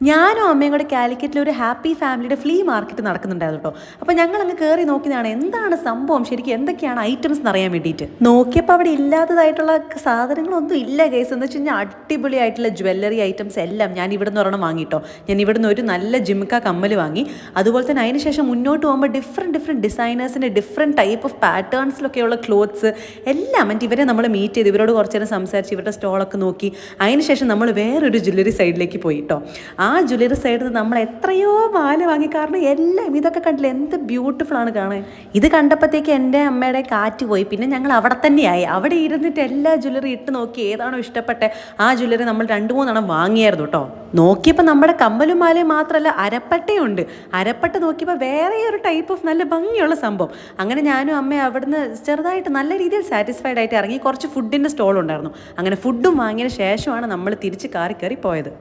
ഞാനും അമ്മയും കൂടെ കാലിക്കറ്റിൽ ഒരു ഹാപ്പി ഫാമിലിയുടെ ഫ്ലീ മാർക്കറ്റ് നടക്കുന്നുണ്ടായിരുന്നു കേട്ടോ. അപ്പോൾ ഞങ്ങൾ അങ്ങ് കയറി നോക്കിയതാണ് എന്താണ് സംഭവം, ശരിക്കും എന്തൊക്കെയാണ് ഐറ്റംസ് എന്ന് അറിയാൻ വേണ്ടിയിട്ട്. നോക്കിയപ്പോൾ അവിടെ ഇല്ലാത്തതായിട്ടുള്ള സാധനങ്ങളൊന്നും ഇല്ല ഗൈസ്. എന്ന് വെച്ച് കഴിഞ്ഞാൽ അടിപൊളിയായിട്ടുള്ള ജ്വല്ലറി ഐറ്റംസ് എല്ലാം ഞാൻ ഇവിടെ നിന്ന് ഒരെണ്ണം വാങ്ങിട്ടോ. ഞാൻ ഇവിടെ നിന്ന് ഒരു നല്ല ജിംക്ക കമ്മൽ വാങ്ങി. അതുപോലെ തന്നെ അതിന് ശേഷം മുന്നോട്ട് പോകുമ്പോൾ ഡിഫറെൻറ്റ് ഡിസൈനേഴ്സിൻ്റെ ഡിഫറെൻറ്റ് ടൈപ്പ് ഓഫ് പാറ്റേൺസിലൊക്കെയുള്ള ക്ലോത്ത്സ് എല്ലാം എന്നിട്ട് ഇവരെ നമ്മൾ മീറ്റ് ചെയ്ത് ഇവരോട് കുറച്ച് നേരം സംസാരിച്ച് ഇവരുടെ സ്റ്റോളൊക്കെ നോക്കി. അതിന് ശേഷം നമ്മൾ വേറൊരു ജ്വല്ലറി സൈഡിലേക്ക് പോയി കേട്ടോ. ആ ജ്വല്ലറി സൈഡിൽ നിന്ന് നമ്മൾ എത്രയോ മാല വാങ്ങി. കാരണം എല്ലാം ഇതൊക്കെ കണ്ടില്ല, എന്ത് ബ്യൂട്ടിഫുൾ ആണ് കാണാൻ. ഇത് കണ്ടപ്പോഴത്തേക്ക് എൻ്റെ അമ്മയുടെ കാറ്റ് പോയി. പിന്നെ ഞങ്ങൾ അവിടെ തന്നെയായി. അവിടെ ഇരുന്നിട്ട് എല്ലാ ജ്വല്ലറി ഇട്ട് നോക്കി ഏതാണോ ഇഷ്ടപ്പെട്ടെ ആ ജ്വല്ലറി നമ്മൾ 2-3 എണ്ണം വാങ്ങിയായിരുന്നു കേട്ടോ. നോക്കിയപ്പോൾ നമ്മുടെ കമ്മലും മാലയും മാത്രമല്ല അരപ്പട്ടയുണ്ട്. അരപ്പട്ട നോക്കിയപ്പോൾ വേറെ ഒരു ടൈപ്പ് ഓഫ് നല്ല ഭംഗിയുള്ള സംഭവം. അങ്ങനെ ഞാനും അമ്മയും അവിടുന്ന് ചെറുതായിട്ട് നല്ല രീതിയിൽ സാറ്റിസ്ഫൈഡ് ആയിട്ട് ഇറങ്ങി. കുറച്ച് ഫുഡിൻ്റെ സ്റ്റോൾ ഉണ്ടായിരുന്നു. അങ്ങനെ ഫുഡും വാങ്ങിയതിന് ശേഷമാണ് നമ്മൾ തിരിച്ച് കാറി കയറി പോയത്.